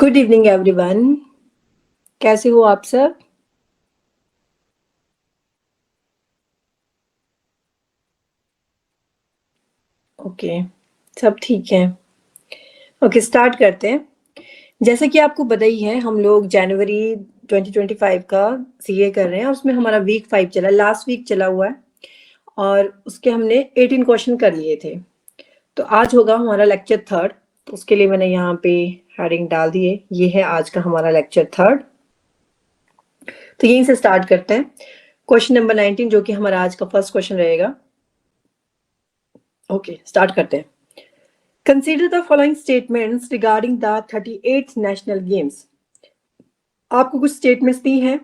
Good evening everyone. कैसे हो आप सब? ओके, सब ठीक है। ओके, स्टार्ट करते हैं। जैसे कि आपको पता ही है, हम लोग जनवरी 2025 का सीए कर रहे हैं और उसमें हमारा वीक 5 चला, लास्ट वीक चला हुआ है और उसके हमने 18 क्वेश्चन कर लिए थे। तो आज होगा हमारा लेक्चर थर्ड। तो उसके लिए मैंने यहाँ पे हेडिंग डाल दी है, ये है आज का हमारा लेक्चर थर्ड। तो यहीं से स्टार्ट करते हैं। क्वेश्चन नंबर 19 जो कि हमारा आज का फर्स्ट क्वेश्चन रहेगा। ओके, स्टार्ट करते हैं। Consider the following statements regarding the 38th National Games. आपको कुछ स्टेटमेंट्स दी हैं,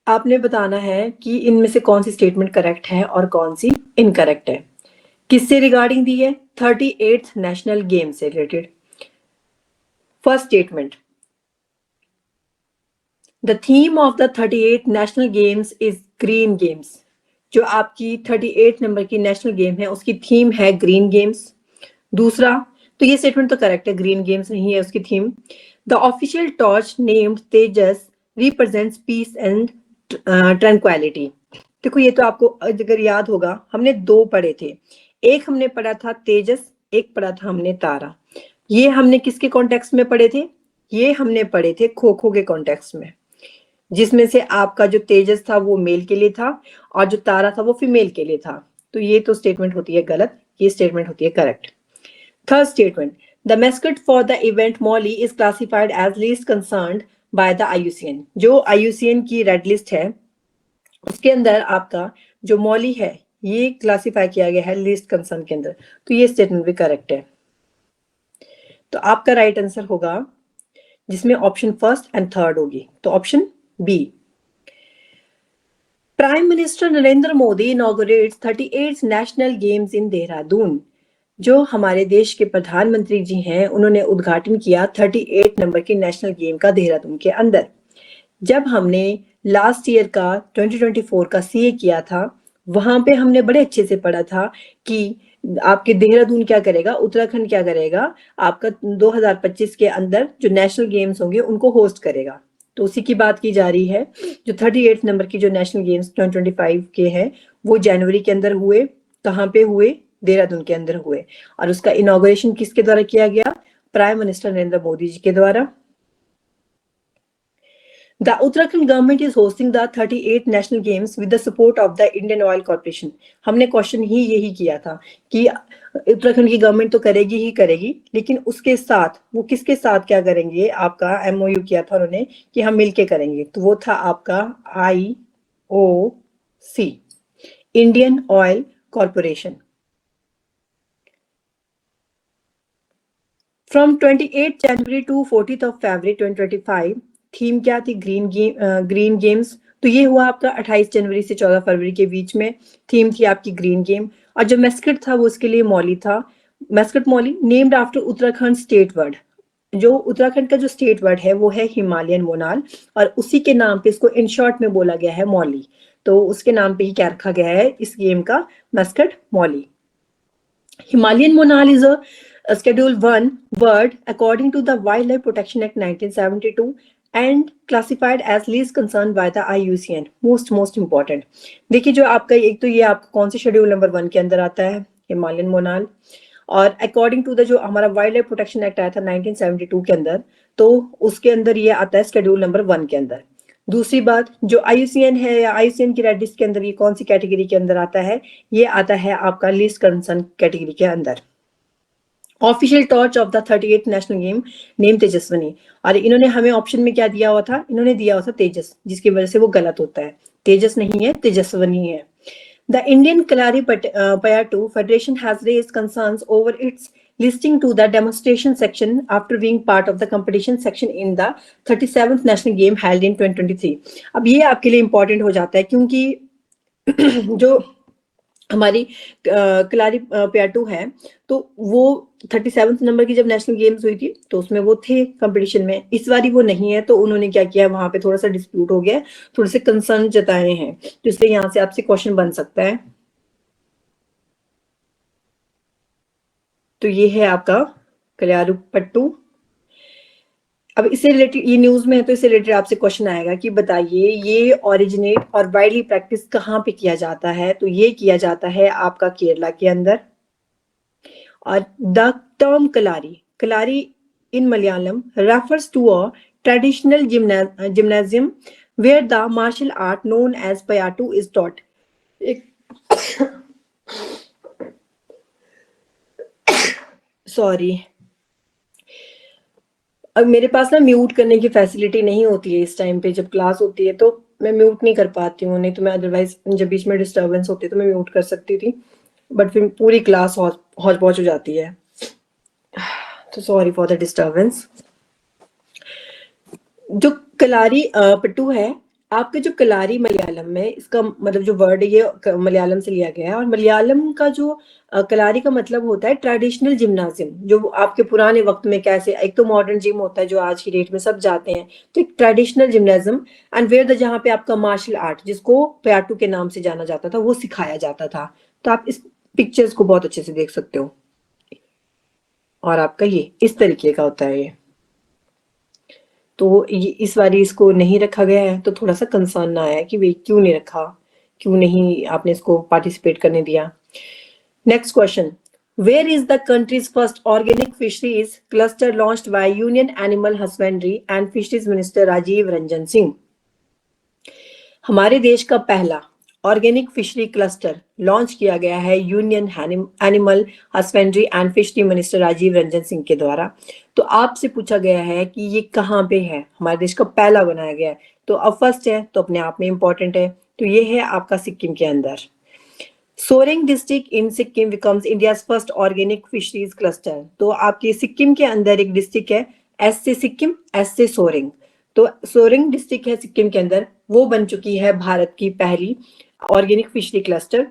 आपने बताना है कि इनमें से कौन सी स्टेटमेंट करेक्ट है और कौन सी इनकरेक्ट है। किससे रिगार्डिंग दी है? 38th नेशनल गेम से related. First statement, the theme of the 38th national games is green games. जो आपकी 38 नंबर की नेशनल गेम है उसकी थीम है ग्रीन गेम्स। दूसरा, तो ये स्टेटमेंट तो करेक्ट है, ग्रीन गेम्स नहीं है उसकी theme. The official torch named Tejas represents peace and tranquillity. देखो ये तो आपको अगर याद होगा, हमने दो पढ़े थे। एक हमने पढ़ा था तेजस, एक पढ़ा था हमने तारा। ये हमने किसके कॉन्टेक्स्ट में पढ़े थे? ये हमने पढ़े थे खो खो के कॉन्टेक्स्ट में, जिसमें से आपका जो तेजस था वो मेल के लिए था और जो तारा था वो फीमेल के लिए था। तो ये तो स्टेटमेंट होती है गलत, ये स्टेटमेंट होती है correct. Third statement, the mascot for the event Molly is classified as least concerned by the IUCN. जो IUCN की रेड लिस्ट है उसके अंदर आपका जो मॉली है ये क्लासिफाई किया गया है लीस्ट कंसर्न के अंदर। तो ये स्टेटमेंट भी करेक्ट है। तो आपका राइट आंसर होगा जिसमें ऑप्शन फर्स्ट एंड थर्ड होगी, तो option B. Prime minister Narendra Modi inaugurates 38 national games in Dehradun. जो हमारे देश के प्रधानमंत्री जी हैं उन्होंने उद्घाटन किया 38 नंबर की नेशनल गेम का देहरादून के अंदर। जब हमने लास्ट ईयर का 2024 का सीए किया था वहां पे हमने बड़े अच्छे से पढ़ा था कि आपके देहरादून क्या करेगा, उत्तराखंड क्या करेगा, आपका 2025 के अंदर जो नेशनल गेम्स होंगे उनको होस्ट करेगा। तो उसी की बात की जा रही है। जो 38 नंबर की जो नेशनल गेम्स 2025 के हैं वो जनवरी के अंदर हुए। कहाँ पे हुए? देहरादून के अंदर हुए। और उसका इनॉग्रेशन किसके द्वारा किया गया? प्राइम मिनिस्टर नरेंद्र मोदी जी के द्वारा। The Uttarakhand government is hosting the 38 national games with the support of the Indian Oil Corporation. हमने क्वेश्चन ही यही किया था कि उत्तराखंड की गवर्नमेंट तो करेगी ही करेगी, लेकिन उसके साथ वो किसके साथ क्या करेंगे? आपका एमओयू किया था उन्होंने कि हम मिलके करेंगे, तो वो था आपका IOC, Indian Oil Corporation. From 28 January to 14 of February 2025 theme क्या थी? Green games. तो ये हुआ आपका 28 जनवरी से 14 फरवरी के बीच में। थीम थी आपकी ग्रीन गेम और जो मैस्कट था वो उसके लिए मौली था। Mascot Mauli named after Uttarakhand state bird. जो उत्तराखंड का जो स्टेट वर्ड है वो है हिमालयन मोनाल और उसी के नाम पे इसको इन शॉर्ट में बोला गया है मौली। तो उसके नाम पे ही क्या रखा गया है इस गेम का? Mascot Mauli. Himalayan monal is a Schedule 1 bird according to the Wildlife Protection Act 1972 and classified as least concern by the IUCN. Most important. देखिए जो आपका एक तो ये आपका कौन से शेड्यूल नंबर 1 के अंदर आता है? हिमालयन मोनाल। और अकॉर्डिंग टू द जो हमारा वाइल्ड लाइफ प्रोटेक्शन एक्ट आया था 1972 के अंदर, तो उसके अंदर ये आता है शेड्यूल नंबर 1 के अंदर। दूसरी बात, जो आईयूसीएन है या आईयूसीएन की रेड लिस्ट के अंदर ये कौन सी कैटेगरी के अंदर आता है? ये आता है आपका लीस्ट कंसर्न कैटेगरी के अंदर। Official torch of the 38 national game name Tejaswini. और इन्होंने हमें ऑप्शन में क्या दिया हुआ था? इन्होंने दिया हुआ था तेजस, जिसकी वजह से वो गलत होता है। तेजस नहीं है, तेजस्वनी है। The Indian Kalari-Payattu Federation has raised concerns over its listing to the demonstration section after being part of the competition section in the 37th national game held in 2023. अब ये आपके लिए important हो जाता है क्योंकि जो हमारी कलारी प्याटू है तो वो 37th नंबर की जब नेशनल गेम्स हुई थी तो उसमें वो थे कंपटीशन में। इस बारी वो नहीं है तो उन्होंने क्या किया, वहां पे थोड़ा सा डिस्प्यूट हो गया, थोड़े से कंसर्न जताए हैं, तो इसलिए यहाँ से आपसे क्वेश्चन बन सकता है। तो ये है आपका कलारू पट्टू। अब इससे रिलेटेड, ये न्यूज में है तो इससे रिलेटेड आपसे क्वेश्चन आएगा कि बताइए ये ओरिजिनेट और वाइडली प्रैक्टिस कहाँ पे किया जाता है, तो ये किया जाता है आपका केरला के अंदर। और the term Kalari, Kalari in Malayalam refers to a traditional gymnasium where the martial art known as payattu is taught. Sorry, अब मेरे पास ना म्यूट करने की फैसिलिटी नहीं होती है इस टाइम पे, जब क्लास होती है तो मैं म्यूट नहीं कर पाती हूँ, नहीं तो मैं अदरवाइज जब बीच में डिस्टर्बेंस होती है तो मैं म्यूट कर सकती थी, बट फिर पूरी क्लास हौच पौच हो जाती है, तो सॉरी फॉर द डिस्टर्बेंस। जो कलारी पट्टू है, आपके जो कलारी मलयालम में, इसका मतलब जो वर्ड है ये मलयालम से लिया गया है, और मलयालम का जो कलारी का मतलब होता है ट्रेडिशनल जिम्नाजियम, जो आपके पुराने वक्त में कैसे, एक तो मॉडर्न जिम होता है जो आज की डेट में सब जाते हैं, तो एक traditional gymnasium and where the, जहाँ पे आपका मार्शल आर्ट जिसको पयाटू के नाम से जाना जाता था वो सिखाया जाता था। तो आप इस पिक्चर्स को बहुत अच्छे से देख सकते हो, और आपका ये इस तरीके का होता है ये। तो ये इस बारी इसको नहीं रखा गया है, तो थोड़ा सा कंसर्न आया है कि भाई क्यों नहीं रखा, क्यों नहीं आपने इसको पार्टिसिपेट करने दिया। Next question, where is the country's first organic fisheries cluster launched by union animal husbandry and fisheries minister Rajiv Ranjan Singh. हमारे देश का पहला ऑर्गेनिक फिशरी क्लस्टर लॉन्च किया गया है union animal husbandry and fishery minister Rajiv Ranjan Singh के द्वारा। तो आपसे पूछा गया है कि ये कहाँ पे है, हमारे देश का पहला बनाया गया है, तो अब फर्स्ट है तो अपने आप में इंपॉर्टेंट है, तो ये है आपका सिक्किम के अंदर। Soreng district in Sikkim becomes India's first organic fisheries cluster. तो आपके सिक्किम के अंदर एक डिस्ट्रिक्ट है, एस से सिक्किम, एस से सोरेंग, तो सोरेंग डिस्ट्रिक्ट है सिक्किम के अंदर, वो बन चुकी है भारत की पहली ऑर्गेनिक फिशरी क्लस्टर।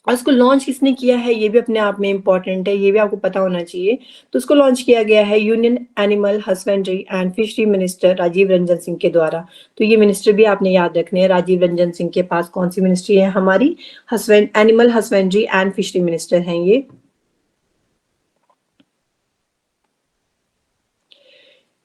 और इसको लॉन्च किसने किया है ये भी अपने आप में इंपॉर्टेंट है, ये भी आपको पता होना चाहिए। तो इसको लॉन्च किया गया है union animal husbandry and fishery minister Rajiv Ranjan Singh के द्वारा। तो ये मिनिस्टर भी आपने याद रखने हैं, राजीव रंजन सिंह के पास कौन सी मिनिस्ट्री है, हमारी animal husbandry and fishery minister हैं ये।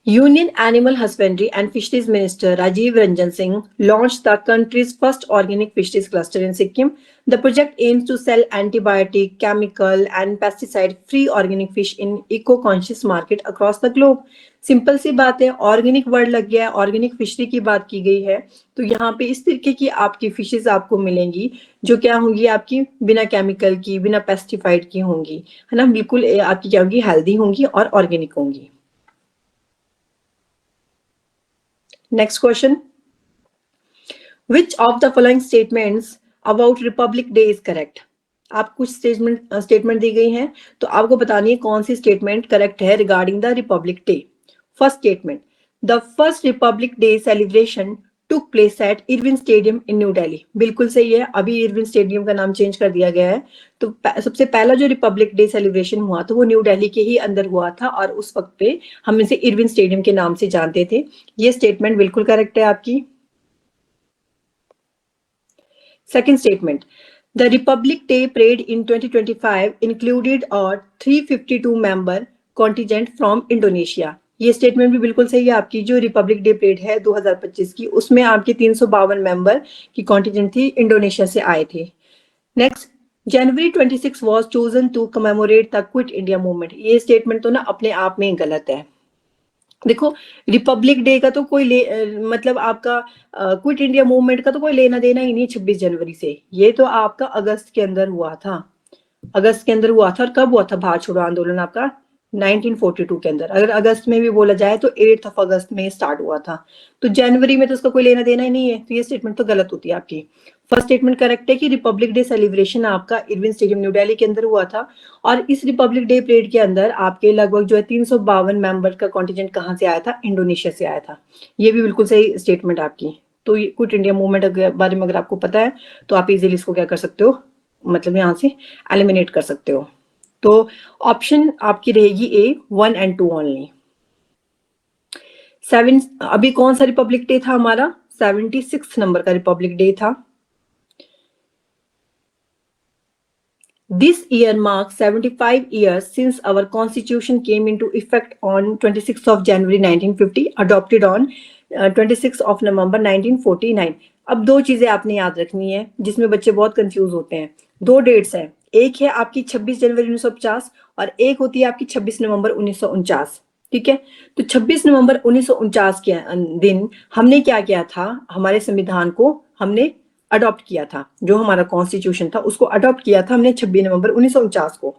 Union Animal Husbandry and Fisheries Minister Rajiv Ranjan Singh launched the country's first organic fisheries cluster in Sikkim. The project aims to sell antibiotic, chemical, and pesticide-free organic fish in eco-conscious market across the globe. Simple सी बात है, organic word लग गया है, organic fishery की बात की गई है, तो यहाँ पे इस तरीके की आपकी फिशेज आपको मिलेंगी जो क्या होंगी, आपकी बिना केमिकल की, बिना पेस्टिसाइड की होंगी, है ना, बिल्कुल आपकी क्या होंगी, हेल्दी होंगी और ऑर्गेनिक होंगी। Next question. Which of the following statements about Republic Day is correct? आप कुछ स्टेटमेंट दी गई हैं, तो आपको बतानी है कौन सी स्टेटमेंट करेक्ट है regarding the Republic day. First statement, the first Republic day celebration took place at Irwin stadium in New Delhi. बिल्कुल सही है, अभी इरविन स्टेडियम का नाम चेंज कर दिया गया है। तो सबसे पहला जो रिपब्लिक डे सेलिब्रेशन हुआ तो वो न्यू दिल्ली के ही अंदर हुआ था, और उस वक्त पे हम इसे इरविन स्टेडियम के नाम से जानते थे। ये स्टेटमेंट बिल्कुल करेक्ट है आपकी। Second statement, the Republic day parade in 2025 included a 352 member contingent from Indonesia. ये स्टेटमेंट भी बिल्कुल सही है आपकी। जो रिपब्लिक डे परेड है 2025 की, उसमें आपके 352 मेंबर की कॉन्टिजेंट थी, इंडोनेशिया से आए थे। Next, January 26 was chosen to commemorate the quit India movement. ये स्टेटमेंट तो ना अपने आप में गलत है। देखो, रिपब्लिक डे का तो कोई मतलब आपका क्विट इंडिया मूवमेंट का तो कोई लेना देना ही नहीं 26 जनवरी से। ये तो आपका अगस्त के अंदर हुआ था, अगस्त के अंदर हुआ था। और कब हुआ था भारत छोड़ो आंदोलन आपका? 1942 के अंदर। अगर अगस्त में भी बोला जाए तो 8 अगस्त में स्टार्ट हुआ था, तो जनवरी में तो उसका कोई लेना देना ही नहीं है, तो ये स्टेटमेंट तो गलत होती है आपकी। फर्स्ट स्टेटमेंट करेक्ट है कि रिपब्लिक डे सेलिब्रेशन आपका इरविन स्टेडियम न्यू दिल्ली के अंदर हुआ था, और इस रिपब्लिक डे परेड के अंदर आपके लगभग जो है 352 मेंबर का कॉन्टिजेंट कहाँ से आया था? इंडोनेशिया से आया था। ये भी बिल्कुल सही स्टेटमेंट आपकी। तो क्विट इंडिया मूवमेंट के बारे में अगर आपको पता है तो आप इजीली इसको क्या कर सकते हो, मतलब यहाँ से एलिमिनेट कर सकते हो। तो ऑप्शन आपकी रहेगी ए, 1 and 2 ओनली। 7 अभी कौन सा रिपब्लिक डे था हमारा? 76 नंबर का रिपब्लिक डे था। This year marks 75 years since our constitution came into effect on 26th of January 1950, adopted on 26th of November 1949. अब दो चीजें आपने याद रखनी है जिसमें बच्चे बहुत कंफ्यूज होते हैं। दो डेट्स हैं, एक है आपकी 26 जनवरी 1950 और एक होती है आपकी 26 नवंबर 1949। ठीक है, तो 26 नवंबर 1949 के दिन हमने क्या किया था, हमारे संविधान को हमने अडॉप्ट किया था, जो हमारा कॉन्स्टिट्यूशन था उसको अडॉप्ट किया था हमने 26 नवंबर 1949 को।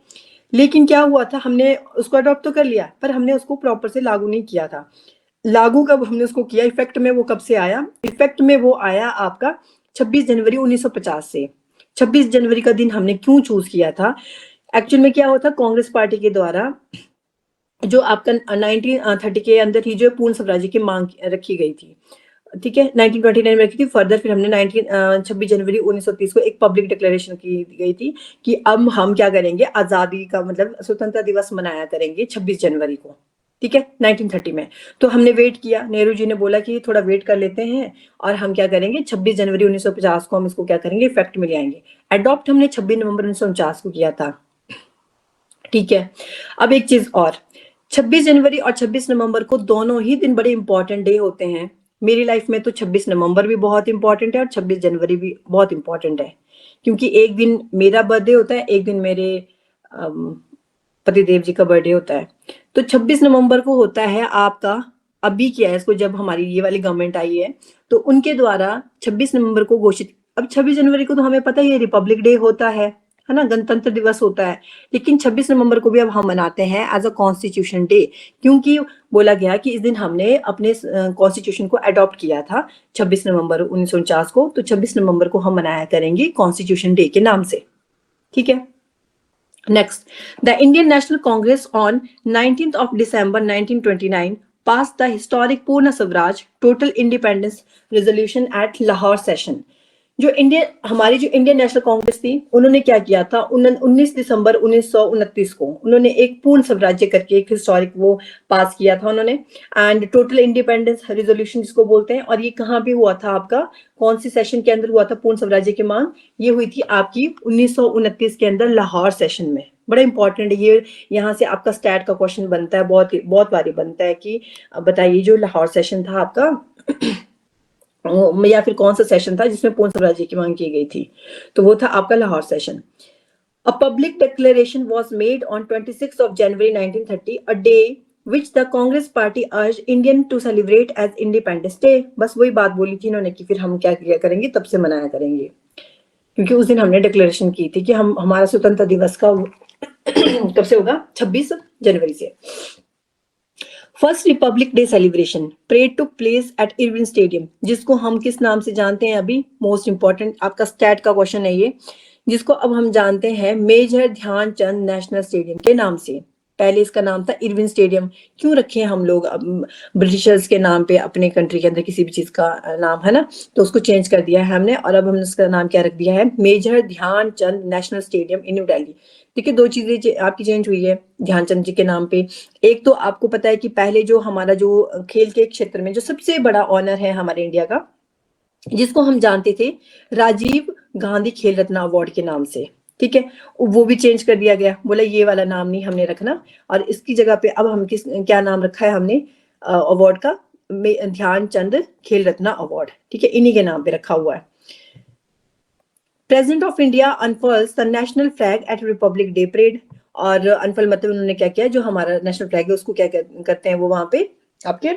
लेकिन क्या हुआ था, हमने उसको अडॉप्ट तो कर लिया पर हमने उसको प्रॉपर से लागू नहीं किया था। लागू कब हमने उसको किया, इफेक्ट में वो कब से आया, इफेक्ट में वो आया आपका 26 जनवरी 1950 से। 26 जनवरी का दिन हमने क्यों चूज किया था, एक्चुअल में क्या हुआ था, कांग्रेस पार्टी के द्वारा जो आपका 1930 के अंदर ही जो पूर्ण स्वराज्य की मांग रखी गई थी। ठीक है, 1929 में रखी थी। फर्दर फिर हमने 26 जनवरी 1930 को एक पब्लिक डिक्लेरेशन की गई थी कि अब हम क्या करेंगे, आजादी का मतलब स्वतंत्रता दिवस मनाया करेंगे 26 जनवरी को। ठीक है, 1930 में। तो हमने वेट किया, नेहरू जी ने बोला कि थोड़ा वेट कर लेते हैं और हम क्या करेंगे 26 जनवरी 1950 को हम इसको क्या करेंगे, इफेक्ट में ले आएंगे। अडॉप्ट हमने 26 नवंबर 1949 को किया था। ठीक है, अब एक चीज और, 26 जनवरी और 26 नवंबर को दोनों ही दिन बड़े इंपॉर्टेंट डे होते हैं। मेरी लाइफ में तो 26 नवंबर भी बहुत इंपॉर्टेंट है और 26 जनवरी भी बहुत इंपॉर्टेंट है, क्योंकि एक दिन मेरा बर्थडे होता है, एक दिन मेरे पतिदेव जी का बर्थडे होता है। तो 26 नवंबर को होता है आपका, अभी क्या है इसको, जब हमारी ये वाली गवर्नमेंट आई है तो उनके द्वारा 26 नवंबर को घोषित। अब 26 जनवरी को तो हमें पता ही है रिपब्लिक डे होता है ना, गणतंत्र दिवस होता है, लेकिन 26 नवंबर को भी अब हम मनाते हैं एज अ कॉन्स्टिट्यूशन डे, क्योंकि बोला गया कि इस दिन हमने अपने कॉन्स्टिट्यूशन को अडॉप्ट किया था 26 नवंबर 1949 को, तो 26 नवंबर को हम मनाया करेंगे कॉन्स्टिट्यूशन डे के नाम से। ठीक है, next, the Indian National Congress on 19th of December 1929 passed the historic Purna Swaraj total independence resolution at Lahore session. जो हमारी जो इंडियन नेशनल कांग्रेस थी, उन्होंने क्या किया था, 19 दिसंबर 1929 को उन्होंने एक पूर्ण स्वराज्य करके एक हिस्टोरिक वो पास किया था उन्होंने, एंड टोटल इंडिपेंडेंस रेजोल्यूशन जिसको बोलते हैं। और ये कहाँ पे हुआ था आपका, कौन सी सेशन के अंदर हुआ था पूर्ण स्वराज्य की मांग, ये हुई थी आपकी 1929 के अंदर लाहौर सेशन में। बड़ा इंपॉर्टेंट ये, यहाँ से आपका स्टैट का क्वेश्चन बनता है, बहुत बारी बनता है कि बताइए जो लाहौर सेशन था आपका या फिर कौन सा सेशन था जिसमें पूर्ण स्वराज्य की मांग की गई थी, तो वो था आपका Lahore session. A public declaration was made on 26th of January 1930, a day which the Congress Party urged Indian to celebrate as Independence Day। बस वही बात बोली थी इन्होंने कि फिर हम क्या किया करेंगे, तब से मनाया करेंगे, क्योंकि उस दिन हमने डिक्लेरेशन की थी कि हम हमारा स्वतंत्रता दिवस का कब से होगा, 26 जनवरी से। First Republic day celebration parade took place at Irwin stadium, जिसको हम किस नाम से जानते हैं, अभी मोस्ट इंपॉर्टेंट आपका स्टैट का क्वेश्चन है ये, जिसको अब हम जानते हैं मेजर ध्यानचंद नेशनल स्टेडियम के नाम से। पहले इसका नाम था इरविन स्टेडियम। क्यों रखे हम लोग ब्रिटिशर्स के नाम पे अपने कंट्री के अंदर किसी भी चीज का नाम, है ना, तो उसको चेंज कर दिया है हमने, और अब हमने उसका नाम क्या रख दिया है, major Dhyanchand national stadium in New Delhi. देखिए दो चीजें आपकी चेंज हुई है ध्यानचंद जी के नाम पे। एक तो आपको पता है कि पहले जो हमारा जो खेल के क्षेत्र में जो सबसे बड़ा ऑनर है हमारे इंडिया का, जिसको हम जानते थे राजीव गांधी खेल रत्न अवार्ड के नाम से, ठीक है, वो भी चेंज कर दिया गया, बोला ये वाला नाम नहीं हमने रखना, और इसकी जगह पे अब हम क्या नाम रखा है हमने अवार्ड का, ध्यानचंद खेल रत्न अवार्ड। ठीक है, इन्हीं के नाम पे रखा हुआ है। President of India unfurls the national flag at republic day parade, और अनफल मतलब उन्होंने क्या किया, जो हमारा नेशनल फ्लैग है उसको क्या करते हैं वो वहां पे आपके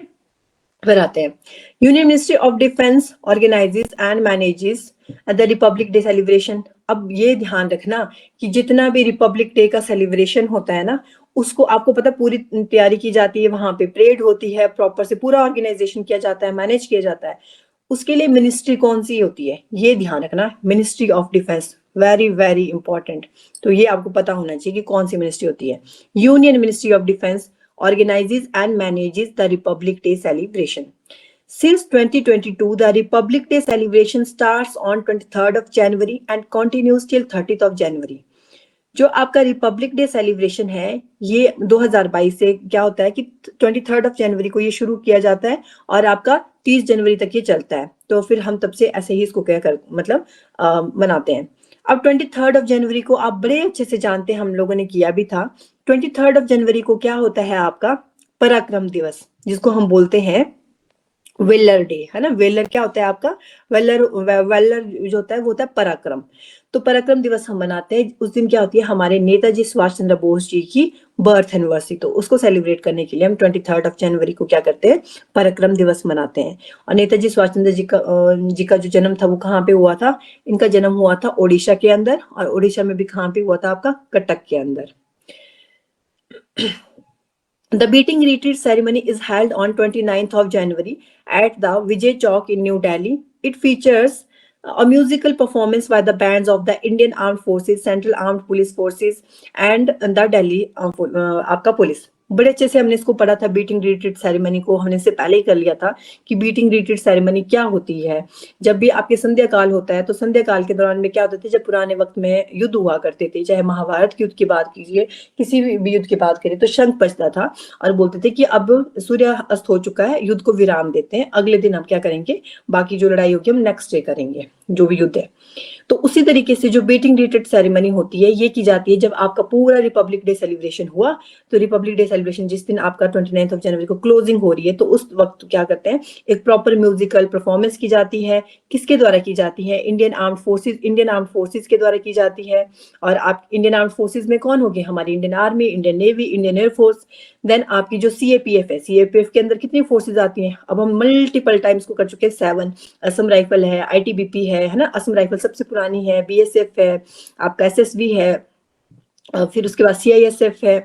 बनाते हैं। Union Ministry of defence organises and manages the Republic day celebration. अब ये ध्यान रखना कि जितना भी रिपब्लिक डे का सेलिब्रेशन होता है ना, उसको आपको पता पूरी तैयारी की जाती है, वहां पे परेड होती है, प्रॉपर से पूरा ऑर्गेनाइजेशन किया जाता है, मैनेज किया जाता है। उसके लिए मिनिस्ट्री कौन सी होती है ये ध्यान रखना, ministry of defence, very very important. तो ये आपको पता होना चाहिए कि कौन सी मिनिस्ट्री होती है। Union Ministry of defence organizes and manages the Republic Day celebration. Since 2022, the Republic Day celebration starts on 23rd of January and continues till 30th of January. जो आपका रिपब्लिक डे सेलिब्रेशन है ये 2022 से क्या होता है कि 23rd ऑफ जनवरी को ये शुरू किया जाता है और आपका 30 जनवरी तक ये चलता है। तो फिर हम तब से ऐसे ही इसको क्या कर मतलब मनाते हैं। अब 23 जनवरी को आप बड़े अच्छे से जानते हैं, हम लोगों ने किया भी था। 23 जनवरी को क्या होता है आपका पराक्रम दिवस, जिसको हम बोलते हैं वेलर डे, है ना। वेलर क्या होता है आपका, वेलर वेलर जो होता है वो होता है पराक्रम। तो पराक्रम दिवस हम मनाते हैं, उस दिन क्या होती है हमारे नेताजी सुभाष चंद्र बोस जी की बर्थ एनिवर्सरी, तो उसको सेलिब्रेट करने के लिए हम 23 जनवरी को क्या करते हैं, पराक्रम दिवस मनाते हैं। और नेताजी सुभाष चंद्र जी का जो जन्म था वो कहाँ पे हुआ था, इनका जन्म हुआ था ओडिशा के अंदर, और ओडिशा में भी कहाँ पे हुआ था आपका, कटक के अंदर। The beating retreat ceremony is held on 29th of January at the Vijay Chowk in New Delhi. It features a musical performance by the bands of the Indian Armed Forces, Central Armed Police Forces and the Delhi आपका police. बड़े अच्छे से हमने इसको पढ़ा था, beating retreat ceremony को हमने इससे पहले ही कर लिया था कि बीटिंग रिट्रीट सेरेमनी क्या होती है। जब भी आपके संध्या काल होता है तो संध्या काल के दौरान में क्या होता था, जब पुराने वक्त में युद्ध हुआ करते थे, चाहे महाभारत के युद्ध की बात कीजिए, किसी भी युद्ध की बात करें, तो शंख बजता था और बोलते थे कि अब सूर्य अस्त हो चुका है, युद्ध को विराम देते हैं, अगले दिन हम क्या करेंगे, बाकी जो लड़ाई होगी हम नेक्स्ट डे करेंगे, जो भी युद्ध है। तो उसी तरीके से जो बीटिंग रिट्रीट सेरेमनी होती है ये की जाती है जब आपका पूरा रिपब्लिक डे सेलिब्रेशन हुआ। तो रिपब्लिक डे सेलिब्रेशन जिस दिन आपका 29 जनवरी को क्लोजिंग हो रही है, तो उस वक्त क्या करते हैं, एक प्रॉपर म्यूजिकल परफॉर्मेंस की जाती है। किसके द्वारा की जाती है, इंडियन आर्म्ड फोर्सेज के द्वारा की जाती है। और आप इंडियन आर्म्ड फोर्सेज में कौन हो गए, हमारी Indian army, Indian navy, Indian air force. Then आपकी जो सीएपीएफ है, सीएपीएफ के अंदर कितनी फोर्सेज आती हैं, अब हम मल्टीपल टाइम्स को कर चुके हैं, 7। असम राइफल है, आईटीबीपी है ना, असम राइफल सबसे पुरानी है, बीएसएफ है, आपका एसएसबी है, फिर उसके बाद सीआईएसएफ है,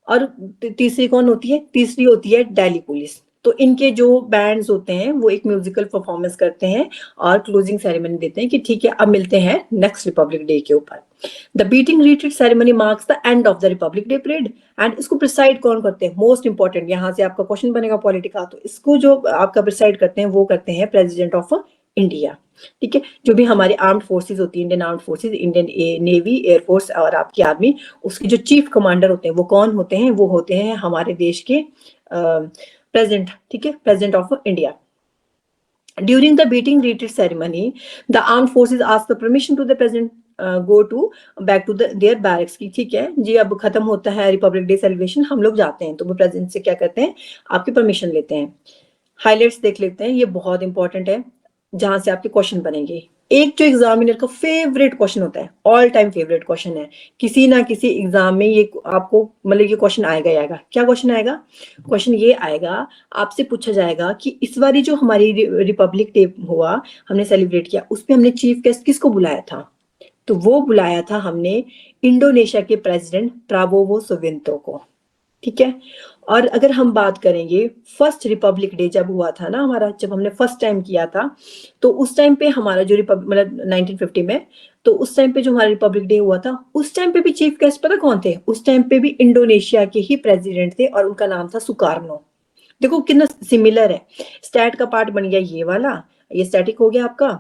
और तीसरी कौन होती है, तीसरी होती है दिल्ली पुलिस। तो इनके जो बैंड्स होते हैं वो एक म्यूजिकल परफॉर्मेंस करते हैं और क्लोजिंग सेरेमनी देते हैं कि ठीक है अब मिलते हैं नेक्स्ट रिपब्लिक डे के ऊपर। The beating retreat ceremony marks the end of the Republic day parade and इसको प्रिसाइड कौन करते हैं, मोस्ट इंपॉर्टेंट, यहाँ से आपका क्वेश्चन बनेगा पॉलिटी का, तो इसको जो आपका प्रिसाइड करते हैं वो करते हैं प्रेसिडेंट ऑफ इंडिया। ठीक है, जो भी हमारी आर्म्ड फोर्सेज होती है, Indian armed forces, Indian navy, air force और आपकी आर्मी, उसके जो चीफ कमांडर होते हैं वो कौन होते हैं, वो होते हैं हमारे देश के प्रेसिडेंट। ठीक है, president of India. During the beating retreat ceremony, the armed forces ask the permission to the president go to back to their barracks की, ठीक है जी, अब खत्म होता है रिपब्लिक डे सेलिब्रेशन, हम लोग जाते हैं, तो वो प्रेसिडेंट से क्या करते हैं, आपकी परमिशन लेते हैं। हाइलाइट्स देख लेते हैं, ये बहुत इंपॉर्टेंट है जहां से आपके क्वेश्चन बनेंगे। एक जो एग्जामिनर का फेवरेट क्वेश्चन होता है, ऑल टाइम फेवरेट क्वेश्चन है, किसी ना किसी एग्जाम में ये आपको मतलब ये क्वेश्चन आएगा ही आएगा। क्या क्वेश्चन आएगा, क्वेश्चन ये आएगा, आपसे पूछा जाएगा कि इस बारी जो हमारी रिपब्लिक डे हुआ, हमने सेलिब्रेट किया, उसमें हमने चीफ गेस्ट किसको बुलाया था, तो वो बुलाया था हमने इंडोनेशिया के प्रेसिडेंट प्राबोवो सुबिंतो को। ठीक है, और अगर हम बात करेंगे फर्स्ट रिपब्लिक डे जब हुआ था ना हमारा, जब हमने फर्स्ट टाइम किया था, तो उस टाइम पे हमारा जो मतलब 1950 में, तो उस टाइम पे जो हमारा रिपब्लिक डे हुआ था, उस टाइम पे भी चीफ गेस्ट पता कौन थे, उस टाइम पे भी इंडोनेशिया के ही प्रेसिडेंट थे और उनका नाम था सुकार्नो। देखो कितना सिमिलर है, स्टैट का पार्ट बन गया ये वाला, ये स्टैटिक हो गया आपका,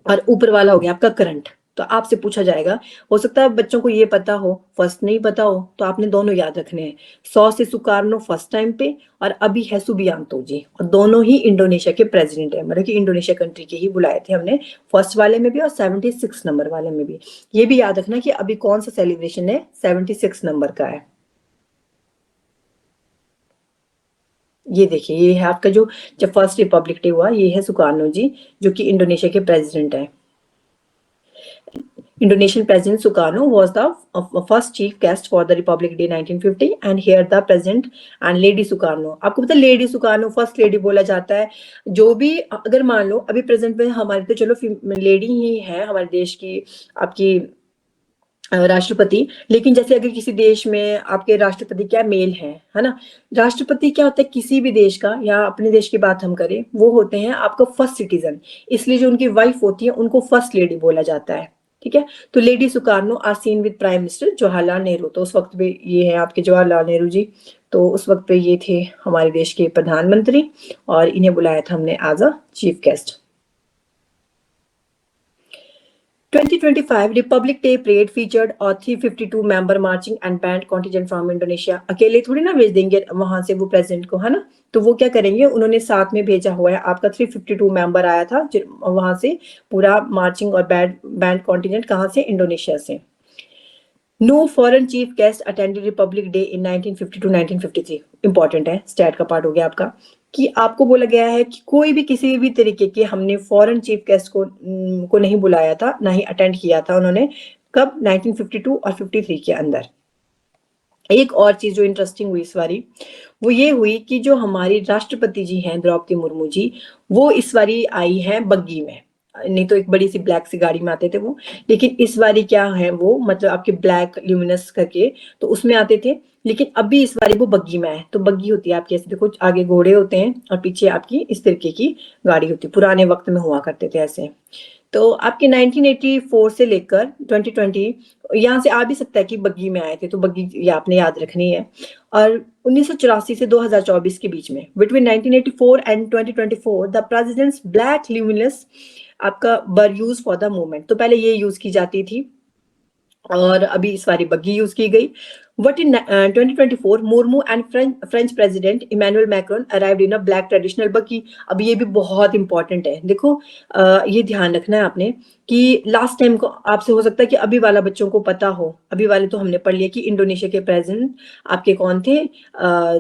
और ऊपर वाला हो गया आपका करंट। तो आपसे पूछा जाएगा, हो सकता है बच्चों को ये पता हो, फर्स्ट नहीं पता हो, तो आपने दोनों याद रखने हैं। 100 से सुकार्नो फर्स्ट टाइम पे, और अभी है सुबियांतो जी, और दोनों ही इंडोनेशिया के प्रेसिडेंट है, मतलब कि इंडोनेशिया कंट्री के ही बुलाए थे हमने, फर्स्ट वाले में भी और 76 नंबर वाले में भी। ये भी याद रखना कि अभी कौन सा सेलिब्रेशन है, 76 नंबर का है। ये देखिए, ये है आपका जो जब फर्स्ट रिपब्लिक डे हुआ, ये है सुकार्नो जी, जो कि इंडोनेशिया के प्रेसिडेंट है। Indonesian President Sukarno was the first chief guest for the Republic Day 1950 and here the President and Lady Sukarno। आपको पता है लेडी सुकार्नो फर्स्ट लेडी बोला जाता है। जो भी अगर मान लो अभी प्रेजेंट में हमारे तो चलो लेडी ही है हमारे देश की आपकी राष्ट्रपति, लेकिन जैसे अगर किसी देश में आपके राष्ट्रपति क्या मेल है ना, राष्ट्रपति क्या होता है किसी भी देश का, या अपने देश की बात हम करें, वो होते हैं आपका फर्स्ट सिटीजन, इसलिए जो उनकी वाइफ होती है उनको फर्स्ट लेडी बोला जाता है। ठीक है, तो lady Sukarno are seen with prime minister Jawaharlal Nehru, तो उस वक्त पे ये है आपके जवाहरलाल नेहरू जी, तो उस वक्त पे ये थे हमारे देश के प्रधानमंत्री, और इन्हें बुलाया था हमने as a chief guest. 2025 Republic Day Parade featured a 352 member marching and band contingent from Indonesia. अकेले थोड़ी ना भेज देंगे वहां से वो प्रेसिडेंट को, है ना? तो वो क्या करेंगे, उन्होंने साथ में भेजा हुआ है। आपका 352 मेंबर आया था वहां से, पूरा मार्चिंग और बैंड कॉन्टिजेंट कहाँ से? इंडोनेशिया से। No foreign chief guest attended republic day in 1952-1953। Important है, स्टैट का पार्ट हो गया आपका, कि आपको बोला गया है कि कोई भी किसी भी तरीके के हमने फॉरेन चीफ गेस्ट को नहीं बुलाया था, ना ही अटेंड किया था उन्होंने। कब? 1952 और 53 के अंदर। एक और चीज जो इंटरेस्टिंग हुई इस बारी, वो ये हुई कि जो हमारी राष्ट्रपति जी हैं द्रौपदी मुर्मू जी, वो इस बारी आई हैं बग्गी में। नहीं तो एक बड़ी सी ब्लैक सी गाड़ी में आते थे वो, लेकिन इस बारी क्या है वो, मतलब आपके ब्लैक ल्यूमिनस करके, तो उसमें आते थे। लेकिन अभी इस बारी वो बग्गी में आए। तो बग्गी होती है आपकी ऐसे, देखो आगे घोड़े होते हैं और पीछे आपकी इस तरीके की गाड़ी होती है, पुराने वक्त में हुआ करते थे ऐसे। तो आपके 1984 से लेकर 2020, यहाँ से आ भी सकता है कि बग्गी में आए थे, तो बग्गी ये आपने याद रखनी है। और 1984 से 2024 के बीच में, between 1984 and 2024, the president's black luminous आपका were use for the movement. तो पहले ये यूज की जाती थी और अभी इस बारी बग्गी यूज की गई। But in 2024, Murmu and French president Emmanuel Macron arrived in a black traditional buggy. अब ये भी बहुत इंपॉर्टेंट है, देखो ये ध्यान रखना है आपने कि लास्ट टाइम को आपसे हो सकता है कि अभी वाला बच्चों को पता हो, अभी वाले तो हमने पढ़ लिया कि इंडोनेशिया के प्रेसिडेंट आपके कौन थे,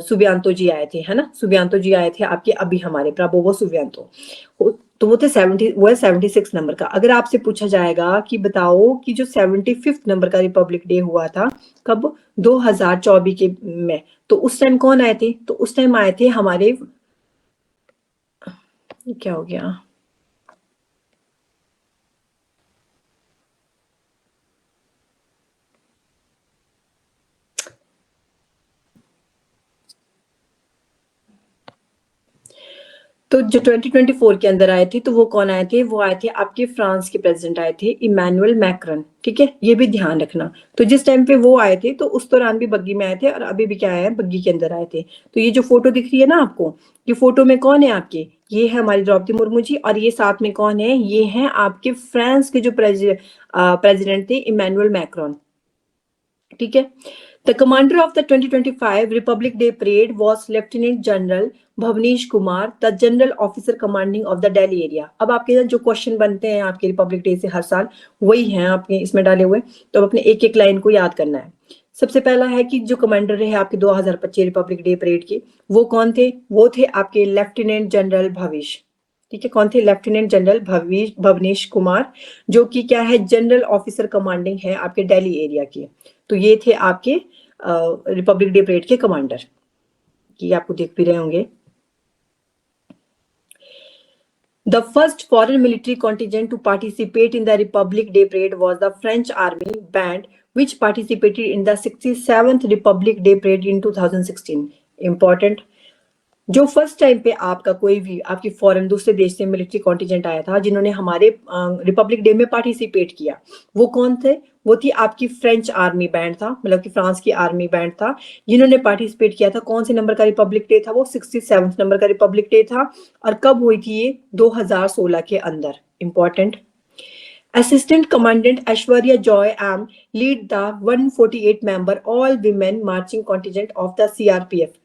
सुबियांतो जी आए थे, है ना? सुबियांतो जी आए थे आपके, अभी हमारे प्राबोवो सुबियांतो, तो वो थे 76 नंबर का। अगर आपसे पूछा जाएगा कि बताओ कि जो 75 नंबर का रिपब्लिक डे हुआ था कब? 2024 के में, तो उस टाइम कौन आए थे? तो उस टाइम आए थे हमारे, क्या हो गया, तो जो 2024 के अंदर आए थे, तो वो कौन आए थे? वो आए थे आपके फ्रांस के प्रेसिडेंट आए थे, इमैनुअल मैक्रन। ठीक है, ये भी ध्यान रखना। तो जिस टाइम पे वो आए थे, तो उस दौरान भी बग्गी में आए थे और अभी भी क्या आए हैं? बग्गी के अंदर आए थे। तो ये जो फोटो दिख रही है ना आपको, ये फोटो में कौन है आपके? ये है हमारी द्रौपदी मुर्मू जी, और ये साथ में कौन है? ये है आपके फ्रांस के जो प्रेसिडेंट थे, इमैनुअल मैक्रॉन। ठीक है। The commander of the 2025 Republic Day Parade was Lieutenant General Bhavnish Kumar, the General Officer Commanding of the Delhi area। अब आपके जो क्वेश्चन बनते हैं आपके रिपब्लिक डे से हर साल, वही हैं आपके इसमें डाले हुए। तो अपने एक एक लाइन को याद करना है। सबसे पहला है कि जो कमांडर रहे आपके 2025 रिपब्लिक डे परेड के, वो कौन थे? वो थे आपके लेफ्टिनेंट जनरल भविश। ठीक है, कौन थे? लेफ्टिनेंट जनरल भवनीश कुमार, जो कि क्या है? जनरल ऑफिसर कमांडिंग है आपके दिल्ली एरिया की। तो ये थे आपके रिपब्लिक डे परेड के कमांडर, ये आपको देख भी रहे होंगे। The first foreign military contingent to participate in the Republic Day Parade was the French Army Band, which participated in the 67th Republic Day Parade in 2016. Important. जो first time पे आपका कोई भी आपकी फॉरेन दूसरे देश से मिलिट्री कॉन्टिजेंट आया था जिन्होंने हमारे रिपब्लिक डे में पार्टिसिपेट किया, वो कौन थे? वो थी आपकी फ्रेंच आर्मी बैंड था, मतलब कि फ्रांस की आर्मी बैंड था, जिन्होंने पार्टिसिपेट किया था। कौन से नंबर का रिपब्लिक डे था? वो 67 नंबर का रिपब्लिक डे था। और कब हुई थी ये? 2016 के अंदर। Important. Assistant Commandant Aishwarya Joy M lead the 148 member all women marching contingent of the CRPF।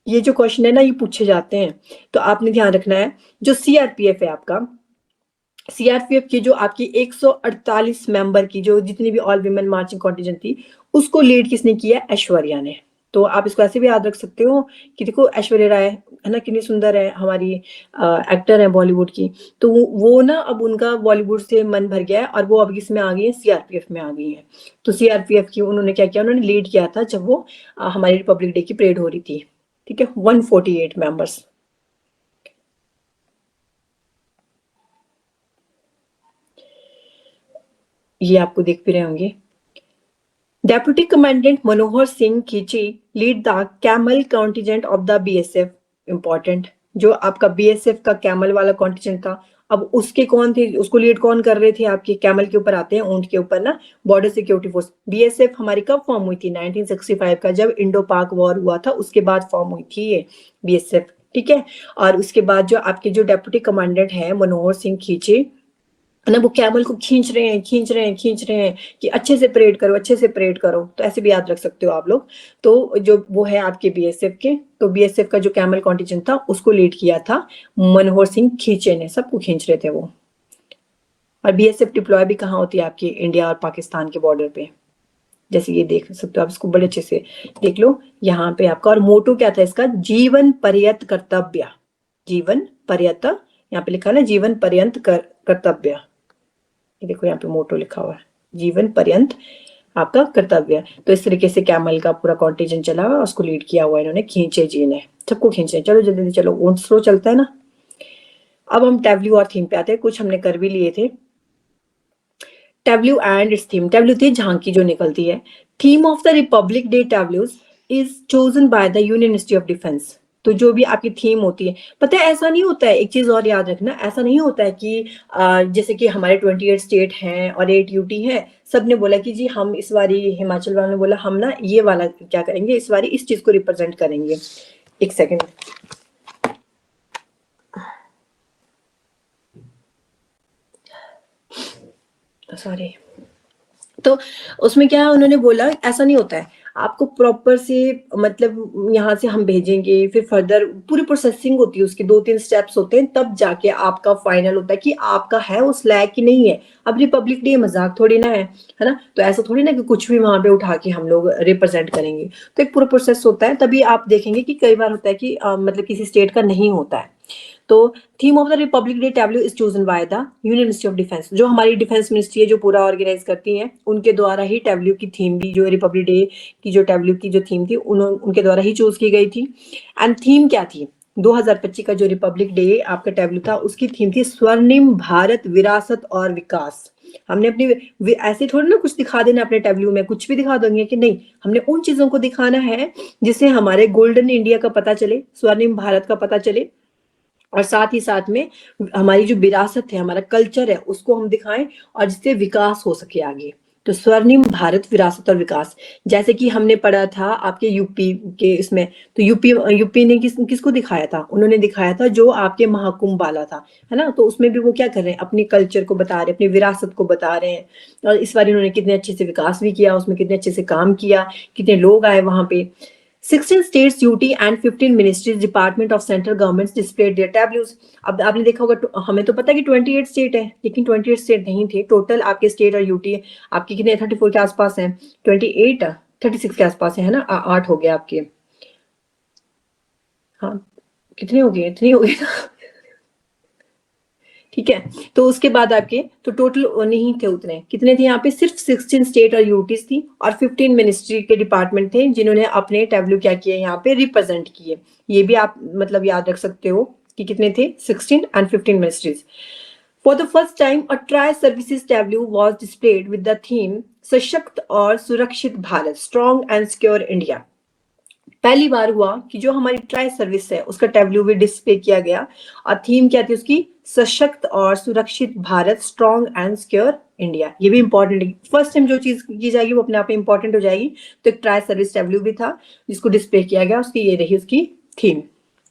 ये जो क्वेश्चन है ना, ये पूछे जाते हैं, तो आपने ध्यान रखना है। जो सीआरपीएफ है आपका, सीआरपीएफ की जो आपकी 148 मेंबर की जो जितनी भी ऑल विमेन मार्चिंग कॉन्टिजेंट थी, उसको लीड किसने किया? ऐश्वर्या ने। तो आप इसको ऐसे भी याद रख सकते हो कि देखो ऐश्वर्या राय है ना, कितनी सुंदर है, हमारी एक्टर है बॉलीवुड की। तो वो ना अब उनका बॉलीवुड से मन भर गया है और वो अब किसमें आ गई है? सीआरपीएफ में आ गई है। तो सीआरपीएफ की उन्होंने क्या किया? उन्होंने लीड किया था जब वो हमारी रिपब्लिक डे की परेड हो रही थी। ठीक है, 148 मेंबर्स। ये आपको देख भी रहे होंगे। डेप्यूटी कमांडेंट मनोहर सिंह खींची lead the camel contingent of the BSF. Important, जो आपका बीएसएफ का कैमल वाला कॉन्टिजेंट था, अब उसके कौन थे? उसको लीड कौन कर रहे थे? आपके कैमल के ऊपर आते हैं, ऊंट के ऊपर ना, बॉर्डर सिक्योरिटी फोर्स। बीएसएफ हमारी कब फॉर्म हुई थी? 1965 का, जब इंडो पाक वॉर हुआ था उसके बाद फॉर्म हुई थी ये बीएसएफ। ठीक है, और उसके बाद जो आपके जो डेप्यूटी कमांडेंट है मनोहर सिंह खींची, ना, वो कैमल को खींच रहे हैं, खींच रहे हैं, खींच रहे हैं कि अच्छे से परेड करो, अच्छे से परेड करो। तो ऐसे भी याद रख सकते हो आप लोग। तो जो वो है आपके बीएसएफ के, तो बीएसएफ का जो कैमल कॉन्टिजेंट था उसको लीड किया था मनोहर सिंह खींचे ने, सबको खींच रहे थे वो। और बीएसएफ डिप्लॉय भी कहाँ होती है आपकी, इंडिया और पाकिस्तान के बॉर्डर पे। जैसे ये देख सकते हो आप, इसको बड़े अच्छे से देख लो यहाँ पे आपका। और मोटो क्या था इसका, जीवन पर्यंत कर्तव्य, जीवन पर्यंत, यहाँ पे लिखा है ना जीवन पर्यंत कर्तव्य। ये देखो यहाँ पे मोटो लिखा हुआ है, जीवन पर्यंत आपका कर्तव्य। तो इस तरीके से कैमल का पूरा कॉन्टिजेंट चला हुआ, उसको लीड किया हुआ इन्होंने, खींचे जी ने, सबको खींचे। चलो जल्दी जल्दी चलो, ऊंट स्लो चलता है ना। अब हम टैब्ल्यू और थीम पे आते हैं, कुछ हमने कर भी लिए थे। Tableau and its theme, tableau थी झांकी जो निकलती है। Theme of the Republic Day tableaux is chosen by the Union Ministry of Defence. तो जो भी आपकी थीम होती है, पता है ऐसा नहीं होता है, एक चीज और याद रखना, ऐसा नहीं होता है कि जैसे कि हमारे 28 स्टेट हैं और 8 यूटी है, सबने बोला कि जी हम इस बारी, हिमाचल वालों ने बोला हम ना ये वाला क्या करेंगे, इस बारी इस चीज को रिप्रेजेंट करेंगे। एक सेकेंड, सॉरी। तो उसमें क्या उन्होंने बोला, ऐसा नहीं होता है, आपको प्रॉपर से, मतलब यहाँ से हम भेजेंगे, फिर फर्दर पूरी प्रोसेसिंग होती है उसकी, 2-3 स्टेप्स होते हैं, तब जाके आपका फाइनल होता है कि आपका है उस लायक कि नहीं है। अब रिपब्लिक डे मजाक थोड़ी ना है ना, तो ऐसा थोड़ी ना कि कुछ भी वहां पे उठा के हम लोग रिप्रेजेंट करेंगे। तो एक पूरा प्रोसेस होता है, तभी आप देखेंगे कि कई बार होता है कि मतलब किसी स्टेट का नहीं होता है। तो theme of the Republic day Tableau is chosen by the Union Ministry of defence, जो हमारी डिफेंस मिनिस्ट्री है जो पूरा ऑर्गेनाइज करती है, उनके द्वारा ही टैब्ल्यू की थीम भी, जो रिपब्लिक डे की जो टैब्ल्यू की जो थीम थी उनके द्वारा ही चूज की गई थी। एंड थीम क्या थी, 2025 का जो रिपब्लिक डे आपका टैब्ल्यू था, उसकी थीम थी स्वर्णिम भारत विरासत और विकास। हमने अपनी, ऐसे थोड़ी ना कुछ दिखा देना अपने टैब्ल्यू में, कुछ भी दिखा देंगे कि नहीं, हमने उन चीजों को दिखाना है जिससे हमारे गोल्डन इंडिया का पता चले, स्वर्णिम भारत का पता चले, और साथ ही साथ में हमारी जो विरासत है, हमारा कल्चर है, उसको हम दिखाएं, और जिससे विकास हो सके आगे। तो स्वर्णिम भारत विरासत और विकास, जैसे कि हमने पढ़ा था आपके यूपी के इसमें, तो यूपी ने किसको दिखाया था, उन्होंने दिखाया था जो आपके महाकुंभ वाला था, है ना। तो उसमें भी वो क्या कर रहे हैं, अपनी कल्चर को बता रहे हैं, अपनी विरासत को बता रहे हैं। और इस बार इन्होंने कितने अच्छे से विकास भी किया, उसमें कितने अच्छे से काम किया, कितने लोग आए वहां पे। 16 states UT and 15 ministries department of central governments displayed their tableaus। अब आपने देखा होगा, हमें तो पता है कि 28 स्टेट है, लेकिन 28 स्टेट नहीं थे टोटल आपके स्टेट और यूटी आपके कितने, 34 के आसपास हैं, 28 36 के आसपास है ना, 8 हो गया आपके, हाँ कितने हो गए, इतने हो गए ना ठीक है। तो उसके बाद आपके तो टोटल नहीं थे उतने, कितने थे यहाँ पे, सिर्फ 16 स्टेट और यूटीज थी, और 15 मिनिस्ट्री के डिपार्टमेंट थे जिन्होंने अपने टैब्लू क्या किए यहाँ पे रिप्रेजेंट किए। ये भी आप मतलब याद रख सकते हो कि कितने थे, 16 and 15 ministries. For the first time a tri services tableau was displayed with the theme सशक्त और सुरक्षित Bharat, strong and secure India. पहली बार हुआ कि जो हमारी ट्राई सर्विस है उसका टैब्लू भी डिस्प्ले किया गया, और थीम क्या थी उसकी, सशक्त और सुरक्षित Bharat, strong and secure India. ये भी इंपॉर्टेंट है, फर्स्ट टाइम जो चीज की जाएगी वो अपने आप में इंपॉर्टेंट हो जाएगी। तो एक ट्राई सर्विस टैब्लू भी था जिसको डिस्प्ले किया गया, उसकी ये रही उसकी थीम।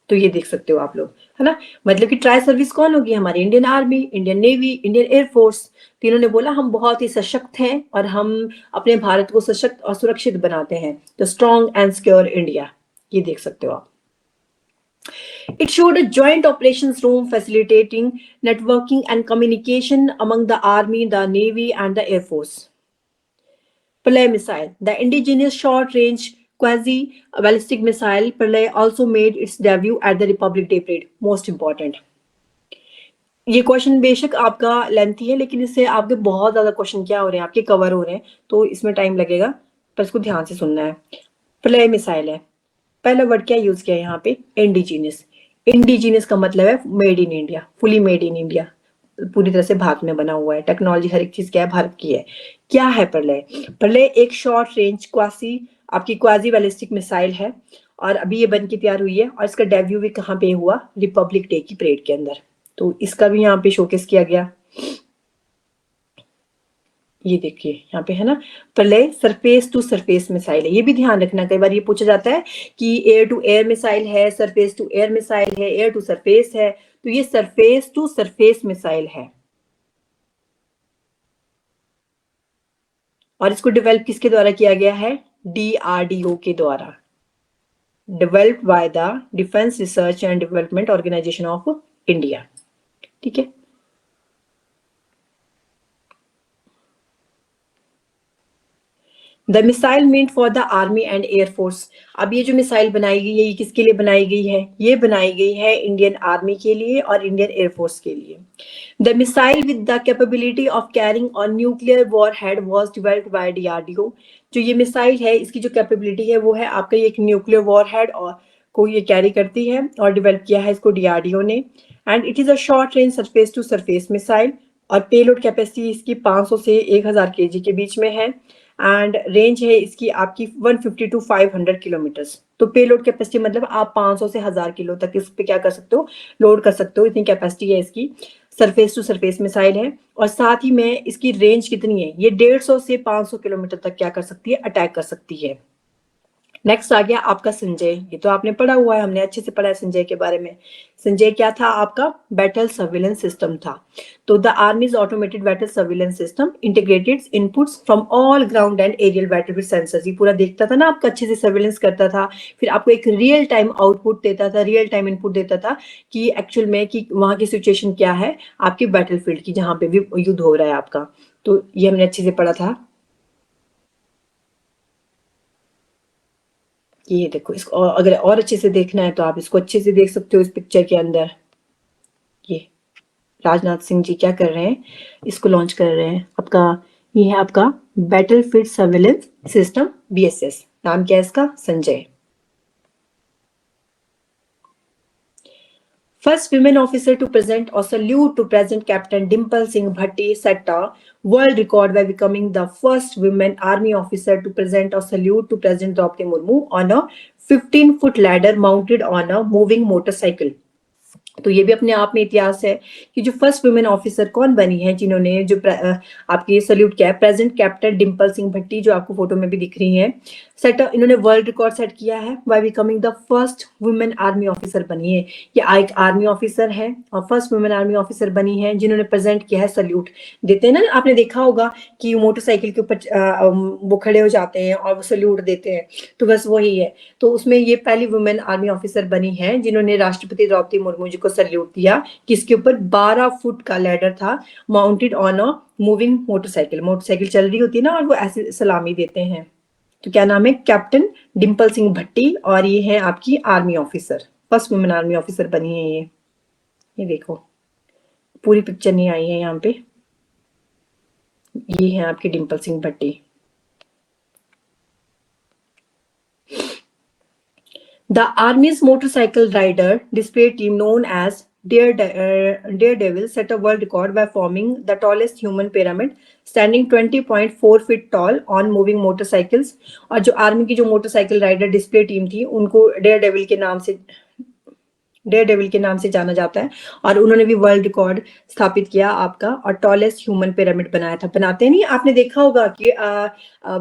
तो ये देख सकते हो आप लोग, है ना। मतलब कि ट्राई सर्विस कौन होगी, हमारी Indian army, Indian navy, Indian air force. तो इन्होंने बोला हम बहुत ही सशक्त हैं और हम अपने भारत को सशक्त और सुरक्षित बनाते हैं, तो स्ट्रॉन्ग एंड सिक्योर इंडिया, ये देख सकते हो आप। It showed a joint operations room facilitating networking and communication among the Army, the Navy, and the Air Force. Pralay missile, the indigenous short-range quasi-ballistic missile Pralay also made its debut at the Republic Day Parade. Most important. ये question बेशक आपका lengthy है, लेकिन इससे आपके बहुत ज्यादा question क्या हो रहे हैं, आपके कवर हो रहे हैं, तो इसमें टाइम लगेगा, पर इसको ध्यान से सुनना है। प्रलय मिसाइल है, पहला वर्ड क्या यूज किया यहाँ पे, इंडिजीनियस। इंडिजीनियस का मतलब है made in India, fully made in India, पूरी तरह से भारत में बना हुआ है, टेक्नोलॉजी हर एक चीज क्या है, भारत की है। क्या है प्रलय, प्रलय एक शॉर्ट रेंज आपकी क्वाजी बैलिस्टिक मिसाइल है, और अभी ये बन के तैयार हुई है, और इसका डेब्यू भी कहाँ पे हुआ, रिपब्लिक डे की परेड के अंदर। तो इसका भी यहाँ पे शोकेस किया गया। ये देखिए यहाँ पे है ना, प्रलय सरफेस टू सरफेस मिसाइल है, ये भी ध्यान रखना, कई बार ये पूछा जाता है कि एयर टू एयर मिसाइल है, सरफेस टू एयर मिसाइल है, एयर टू सरफेस है, तो ये सरफेस टू सरफेस मिसाइल है। और इसको डेवलप किसके द्वारा किया गया है? DRDO के द्वारा, developed by the defence research and development organisation of India. ठीक है, the missile meant for the army and air force. अब ये जो मिसाइल बनाई गई है ये किसके लिए बनाई गई है? ये बनाई गई है इंडियन आर्मी के लिए और इंडियन एयरफोर्स के लिए। The missile with the capability of carrying on nuclear warhead was developed by DRDO। जो ये मिसाइल है इसकी जो कैपेबिलिटी है वो है आपका ये एक न्यूक्लियर वॉर हेड और को ये कैरी करती है और डेवलप किया है इसको DRDO ने। And it is a short range surface to surface missile और पेलोड कैपेसिटी इसकी 500 से 1000 kg के बीच में है एंड रेंज है इसकी आपकी 150 टू 500 किलोमीटर्स। तो पेलोड कैपेसिटी मतलब आप 500 से 1000 किलो तक इस पे क्या कर सकते हो? लोड कर सकते हो, इतनी कैपेसिटी है इसकी। सरफेस टू सरफेस मिसाइल है और साथ ही में इसकी रेंज कितनी है? ये 150 से 500 किलोमीटर तक क्या कर सकती है? अटैक कर सकती है। नेक्स्ट आ गया आपका संजय। ये तो आपने पढ़ा हुआ है, हमने अच्छे से पढ़ा है संजय के बारे में। संजय क्या था आपका? बैटल सर्विलेंस सिस्टम था। तो the army's automated battle surveillance system integrated inputs from all ground and aerial battle sensors. ये पूरा देखता था ना आपका, अच्छे से सर्विलेंस करता था, फिर आपको एक रियल टाइम आउटपुट देता था, रियल टाइम इनपुट देता था कि एक्चुअल में कि वहां की सिचुएशन क्या है आपकी बैटल फील्ड की, जहां पे भी युद्ध हो रहा है आपका। तो ये हमने अच्छे से पढ़ा था। ये देखो, इसको अगर और अच्छे से देखना है तो आप इसको अच्छे से देख सकते हो इस पिक्चर के अंदर। ये राजनाथ सिंह जी क्या कर रहे हैं? इसको लॉन्च कर रहे हैं आपका। ये है आपका battle field surveillance system BSS। नाम क्या है इसका? Sanjay. First women officer to present or salute to President Captain Dimple Singh Bhatti set a world record by becoming the first women army officer to present or salute to President Draupadi Murmu on a 15-foot ladder mounted on a moving motorcycle। तो ये भी अपने आप में इतिहास है कि जो फर्स्ट वुमेन ऑफिसर कौन बनी है जिन्होंने जो आपकी सल्यूट किया है? प्रेजेंट कैप्टन डिम्पल सिंह भट्टी, जो आपको फोटो में भी दिख रही है। सेट इन्होंने वर्ल्ड रिकॉर्ड सेट किया है by becoming the first women army officer बनी है। ये एक आर्मी ऑफिसर है और फर्स्ट वुमेन आर्मी ऑफिसर बनी है जिन्होंने प्रेजेंट किया है, सल्यूट देते हैं ना। आपने देखा होगा कि मोटरसाइकिल के ऊपर वो खड़े हो जाते हैं और वो सल्यूट देते हैं, तो बस वही है। तो उसमें ये पहली वुमेन आर्मी ऑफिसर बनी है जिन्होंने राष्ट्रपति द्रौपदी मुर्मू जी को सल्यूट दिया, किसके ऊपर? 12 फुट का लैडर था mounted on a moving motorcycle. Motorcycle चल रही होती है ना और वो ऐसे सलामी देते हैं। तो क्या नाम है? कैप्टन डिम्पल सिंह भट्टी और ये है आपकी army officer, first women army officer बनी है ये देखो, पूरी पिक्चर नहीं आई है यहाँ पे। ये है आपकी डिम्पल सिंह भट्टी। The Army's motorcycle rider display team, known as Daredevil, set a world record by forming the tallest human pyramid, standing 20.4 feet tall on moving motorcycles। और जो आर्मी की जो मोटरसाइकिल राइडर डिस्प्ले टीम थी उनको डेयरडेविल के नाम से जाना जाता है और उन्होंने भी वर्ल्ड रिकॉर्ड स्थापित किया आपका और टॉलेस्ट ह्यूमन पिरामिड बनाया था। बनाते नहीं, आपने देखा होगा कि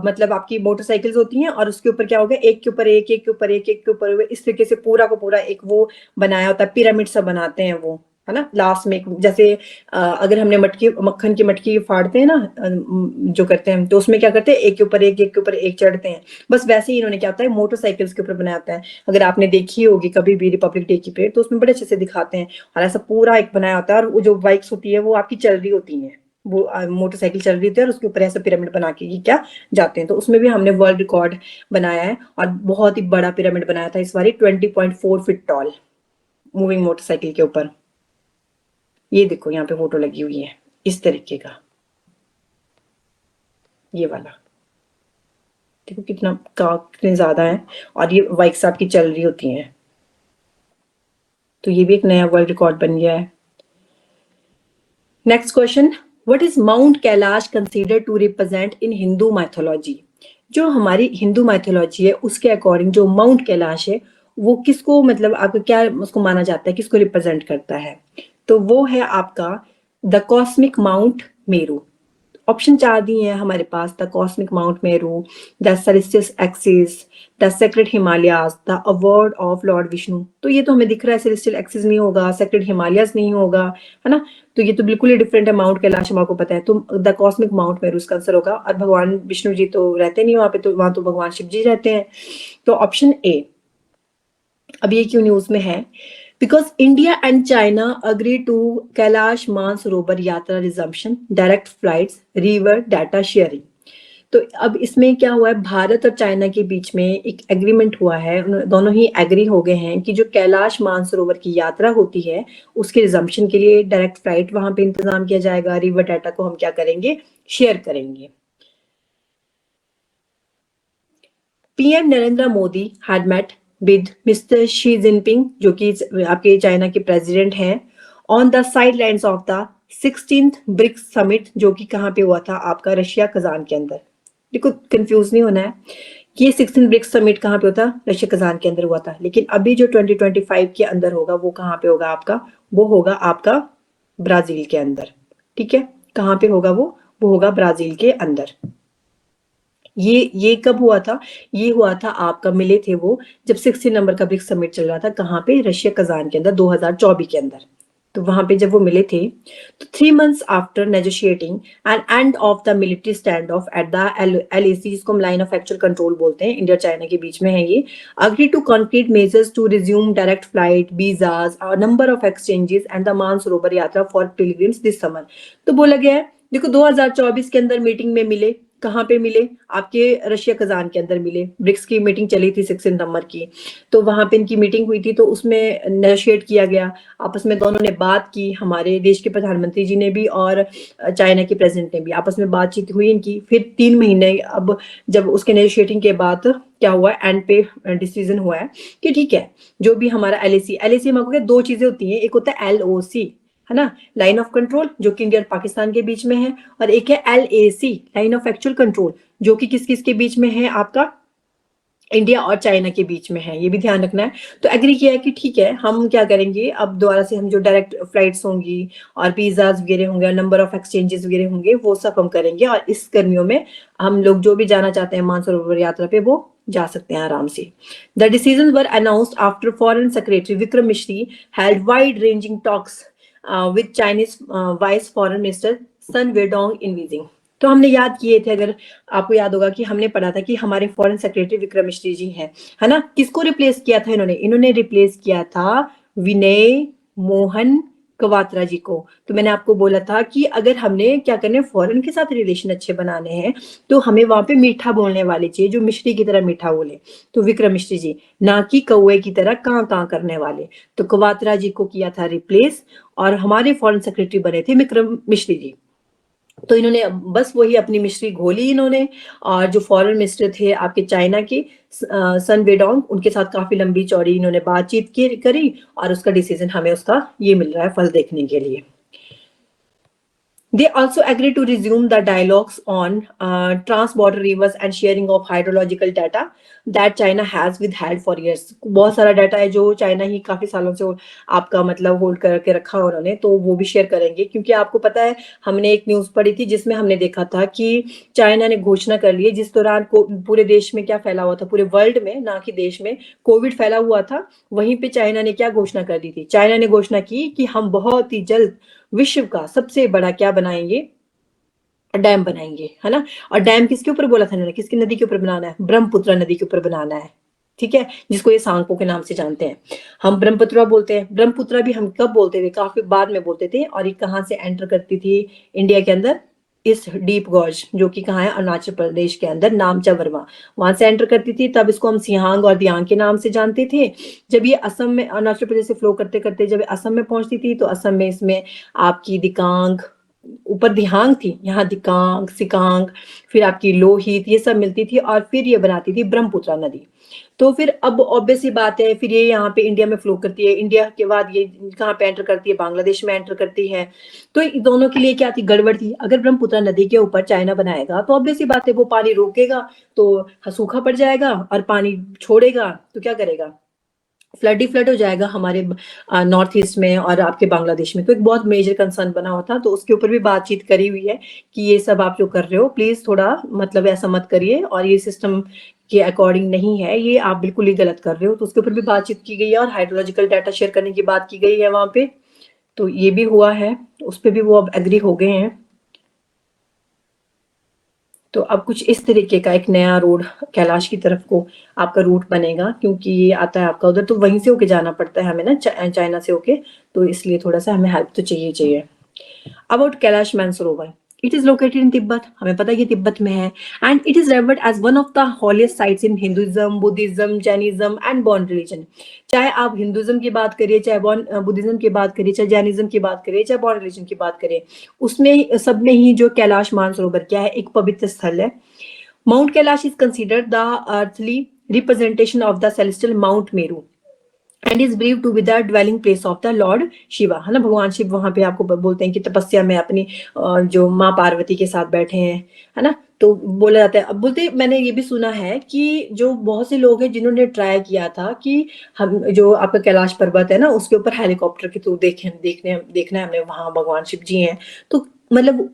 मतलब आपकी मोटरसाइकिल्स होती हैं और उसके ऊपर क्या होगा? एक के ऊपर एक, एक के ऊपर एक, एक के ऊपर इस तरीके से पूरा का पूरा एक वो बनाया होता है, पिरामिड सा बनाते हैं वो, है ना। लास्ट में जैसे अगर हमने मक्खन की मटकी फाड़ते हैं ना, जो करते हैं तो उसमें क्या करते हैं? एक के ऊपर एक, एक के ऊपर एक चढ़ते हैं। बस वैसे ही इन्होंने क्या होता है? मोटरसाइकिल्स के ऊपर बनाया होता है। अगर आपने देखी होगी कभी भी रिपब्लिक डे की परेड तो उसमें बड़े अच्छे से दिखाते हैं और ऐसा पूरा एक बनाया होता है और वो जो बाइक्स होती है वो आपकी चल रही होती है, वो मोटरसाइकिल चल रही होती है और उसके ऊपर ऐसा पिरामिड बना के ये क्या जाते हैं। तो उसमें भी हमने वर्ल्ड रिकॉर्ड बनाया है और बहुत ही बड़ा पिरामिड बनाया था इस बार, 20.4 फीट टॉल मूविंग मोटरसाइकिल के ऊपर। ये देखो यहाँ पे फोटो लगी हुई है इस तरीके का, ये वाला देखो कितने ज्यादा है और ये बाइक्स आपकी चल रही होती हैं। तो ये भी एक नया वर्ल्ड रिकॉर्ड बन गया है। Next question, what is mount Kailash consider to represent in Hindu mythology? जो हमारी हिंदू माइथोलॉजी है उसके अकॉर्डिंग जो माउंट कैलाश है वो किसको, मतलब आपको क्या उसको माना जाता है, किसको रिप्रेजेंट करता है? तो वो है आपका the cosmic mount Meru. Option 4 दिए हैं हमारे पास, the cosmic mount Meru, the celestial axis, the sacred Himalayas, the award of Lord Vishnu. तो ये तो हमें दिख रहा है सेलेस्टियल एक्सिस नहीं होगा, सेक्रेड हिमालयाज नहीं होगा, है ना। तो ये तो बिल्कुल ही डिफरेंट है, माउंट कैलाश हम आपको पता है, तो द कॉस्मिक माउंट मेरू इसका आंसर होगा। और भगवान विष्णु जी तो रहते नहीं वहां पे, तो वहां तो भगवान शिव जी रहते हैं। तो ऑप्शन ए। अब ये क्यों न्यूज में है? Because India and China agree to Kailash Mansarovar yatra resumption, direct flights, river data sharing. तो अब इसमें क्या हुआ है, भारत और चाइना के बीच में एक एग्रीमेंट हुआ है, दोनों ही एग्री हो गए हैं कि जो कैलाश मानसरोवर की यात्रा होती है उसके रिजम्पशन के लिए डायरेक्ट फ्लाइट वहां पे इंतजाम किया जाएगा, रिवर डाटा को हम क्या करेंगे, शेयर करेंगे। PM Narendra Modi had met with mister Xi Jinping, जो कि आपके चाइना के प्रेसिडेंट हैं, on the sidelines of the 16th BRICS summit, जो कि कहाँ पे हुआ था आपका, रशिया कजान के अंदर। देखो कंफ्यूज नहीं होना है, ये 16 ब्रिक्स समिट कहाँ पे होता, रशिया कजान के अंदर हुआ था, लेकिन अभी जो 2025 के अंदर होगा वो कहाँ पे होगा आपका, वो होगा आपका ब्राजील के अंदर। ठीक है, कहाँ पे होगा वो होगा ब्राजील के अंदर। ये कब हुआ था, ये हुआ था आपका, मिले थे वो जब 16 नंबर का ब्रिक्स समिट चल रहा था, कहाँ पे, रशिया कजान के अंदर 2024 के अंदर। तो वहां पे जब वो मिले थे, तो 3 months after negotiating and end of the military stand of at the LAC, जिसको हम लाइन ऑफ एक्चुअल कंट्रोल बोलते हैं, इंडिया चाइना के बीच में है ये, agree to concrete measures to resume direct flight, visas, number of exchanges and the Mansarovar Yatra for pilgrims this summer. तो बोला गया है, देखो 2024 के अंदर मीटिंग में मिले, कहाँ पे मिले, आपके रशिया कजान के अंदर मिले, ब्रिक्स की मीटिंग चली थी 16 नंबर की, तो वहां पे इनकी मीटिंग हुई थी, तो उसमें नेगोशिएट किया गया, आपस में दोनों ने बात की, हमारे देश के प्रधानमंत्री जी ने भी और चाइना के प्रेसिडेंट ने भी आपस में बातचीत हुई इनकी। फिर 3 महीने अब जब उसके नेगोशिएटिंग के बाद क्या हुआ, एंड पे डिसीजन हुआ है कि ठीक है, जो भी हमारा LAC हम आपको, दो चीजें होती हैं, एक होता है LOC, है ना, लाइन ऑफ कंट्रोल, जो कि इंडिया और पाकिस्तान के बीच में है, और एक है LAC, line of actual control, जो कि किस किस के बीच में है आपका, इंडिया और चाइना के बीच में है, ये भी ध्यान रखना है। तो एग्री किया है कि ठीक है, हम क्या करेंगे, अब दोबारा से हम जो डायरेक्ट फ्लाइट्स होंगी और पिज्जाज वगैरह होंगे और नंबर ऑफ एक्सचेंजेस वगैरह होंगे, वो सब हम करेंगे, और इस गर्मियों में हम लोग जो भी जाना चाहते हैं मानसरोवर यात्रा पे, वो जा सकते हैं आराम से। The decision were announced after foreign secretary Vikram Misri held wide ranging talks with Chinese vice foreign minister Sun Weidong in Beijing. तो हमने याद किए थे, अगर आपको याद होगा कि हमने पढ़ा था कि हमारे फॉरेन सेक्रेटरी विक्रम मिश्री जी हैं, है ना, किसको रिप्लेस किया था इन्होंने रिप्लेस किया था विनय मोहन क्वात्रा जी को। तो मैंने आपको बोला था कि अगर हमने क्या करने, फॉरेन के साथ रिलेशन अच्छे बनाने हैं, तो हमें वहां पे मीठा बोलने वाले चाहिए, जो मिश्री की तरह मीठा बोले, तो विक्रम मिश्री जी, ना कि कौए की तरह कां कां करने वाले। तो क्वात्रा जी को किया था रिप्लेस, और हमारे फॉरेन सेक्रेटरी बने थे विक्रम मिश्री जी। तो इन्होंने बस वही अपनी मिश्री घोली इन्होंने, और जो फॉरेन मिनिस्टर थे आपके चाइना के सन वेडोंग, उनके साथ काफी लंबी चौड़ी इन्होंने बातचीत करी, और उसका डिसीजन हमें उसका ये मिल रहा है फल देखने के लिए। They also agreed to resume the dialogues on trans-border rivers and sharing of hydrological data that China has withheld for years. बहुत सारा डाटा है जो चाइना ही काफी सालों से आपका मतलब होल्ड करके रखा है उन्होंने, तो वो भी शेयर करेंगे, क्योंकि आपको पता है हमने एक न्यूज पढ़ी थी जिसमें हमने देखा था कि चाइना ने घोषणा कर ली है, जिस दौरान पूरे देश में क्या फैला हुआ था, पूरे वर्ल्ड में, ना कि देश में, कोविड फैला हुआ था, वहीं पे चाइना ने क्या घोषणा कर दी थी, चाइना ने घोषणा की कि हम बहुत ही जल्द विश्व का सबसे बड़ा क्या बनाएंगे, डैम बनाएंगे, है ना। और डैम किसके ऊपर बोला था इन्होंने, किसकी नदी के ऊपर बनाना है, ब्रह्मपुत्र नदी के ऊपर बनाना है, ठीक है, जिसको ये सांको के नाम से जानते हैं, हम ब्रह्मपुत्र बोलते हैं। ब्रह्मपुत्र भी हम कब बोलते थे, काफी बाद में बोलते थे, और ये कहाँ से एंटर करती थी इंडिया के अंदर, इस डीप गॉर्ज, जो कि कहाँ है, अरुणाचल प्रदेश के अंदर, नामचा वर्मा, वहां से एंटर करती थी। तब इसको हम सियांग और दियांग के नाम से जानते थे। जब ये असम में, अरुणाचल प्रदेश से फ्लो करते करते जब असम में पहुंचती थी, तो असम में इसमें आपकी दिकांग, ऊपर दिहांग थी, यहाँ दिकांग, सिकांग, फिर आपकी लोहित, ये सब मिलती थी, और फिर ये बनाती थी ब्रह्मपुत्र नदी। तो फिर अब ऑब्वियस सी बात है, फिर ये यहाँ पे इंडिया में फ्लो करती है, इंडिया के बाद ये कहाँ पे एंटर करती है, बांग्लादेश में एंटर करती है। तो दोनों के लिए क्या थी, गड़बड़ थी। अगर ब्रह्मपुत्र नदी के ऊपर चाइना बनाएगा, तो ऑब्वियस सी बात है, वो पानी रोकेगा तो सूखा पड़ जाएगा, और पानी छोड़ेगा तो क्या करेगा, फ्लड हो जाएगा हमारे नॉर्थ ईस्ट में और आपके बांग्लादेश में, तो एक बहुत मेजर कंसर्न बना हुआ था। तो उसके ऊपर भी बातचीत करी हुई है कि ये सब आप जो कर रहे हो प्लीज थोड़ा मतलब ऐसा मत करिए, और ये सिस्टम के अकॉर्डिंग नहीं है, ये आप बिल्कुल ही गलत कर रहे हो। तो उसके ऊपर भी बातचीत की गई है और हाइड्रोलॉजिकल डाटा शेयर करने की बात की गई है वहां पे। तो ये भी हुआ है, उस पर भी वो अब एग्री हो गए हैं। तो अब कुछ इस तरीके का एक नया रोड कैलाश की तरफ को आपका रूट बनेगा, क्योंकि ये आता है आपका उधर, तो वहीं से होके जाना पड़ता है हमें ना, चाइना से होके। तो इसलिए थोड़ा सा हमें हेल्प तो चाहिए। About Kailash Mansarovar, it is located in Tibet, हमें पता है ये तिब्बत में है। And it is revered as one of the holiest sites in Hinduism, Buddhism, Jainism and Bon religion. चाहे आप हिंदुइज्म की बात करिए, चाहे बुद्धिज्म की बात करिए, चाहे जैनिज्म की बात करिए, चाहे बॉन रिलीजन की बात करिए, उसमें सब में ही जो कैलाश मानसरोवर क्या है, एक पवित्र स्थल है। Mount Kailash is considered the earthly representation of the celestial mount Meru and is believe to be the dwelling place of the lord Shiva, है ना। भगवान शिव वहां पे आपको बोलते हैं कि तपस्या में अपनी जो माँ पार्वती के साथ बैठे हैं, है ना। तो बोला जाता है, अब बोलते मैंने ये भी सुना है कि जो बहुत से लोग हैं जिन्होंने ट्राई किया था कि हम जो आपका कैलाश पर्वत है ना उसके ऊपर हेलीकॉप्टर के थ्रू देखना है हमें, वहां भगवान शिव जी हैं। तो मतलब